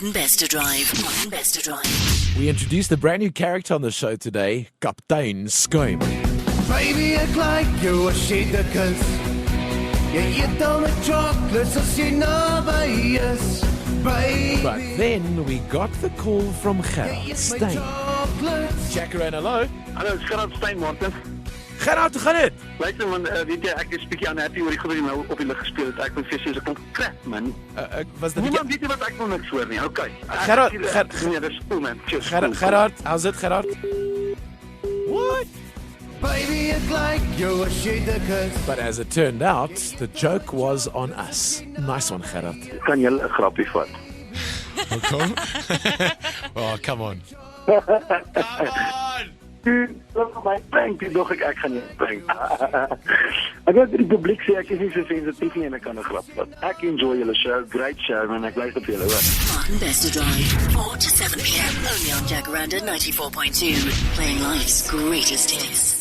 Martin Bester Drive. Martin Bester Drive. We introduced a brand new character on the show today, Kaptein Skuim. Baby, ek like jou as jy dik is. Jy eet al my chocolates as jy naby is. Baby, But then we got the call from Gerard my Steyn. chocolates. Jackaroo, hello. Hallo, ek is Gerard Steyn, Martin. Gerard, hoe gaan dit? Luister man, weet jy, ek is bietjie unhappy oor die goed wat jy nou op die lig gespeel het. Ek moet vir jou sê, dis 'n klomp crap, man. Was dit Niemand weet nie wat ek nog niks hoor nie. Okay. Gerard, Nee, dis cool, man. Cheers. Gerard, how's it, Gerard? What? Baby, ek like jou as jy dik is. But as it turned out, the joke was on us. Nice one, Gerard. Kan jy 'n grappie vat? Kom. Oh, come on. Look my prank, dog ek gaan nie prank. Ek wil vir die publiek sê ek is nie so sensitief nie en ek kan 'n grap vat. Ek enjoy julle show, great show man, ek luister vir julle hoor. Martin Bester Drive. 4 to 7 p.m. Only on Jacaranda 94.2. Playing life's greatest hits.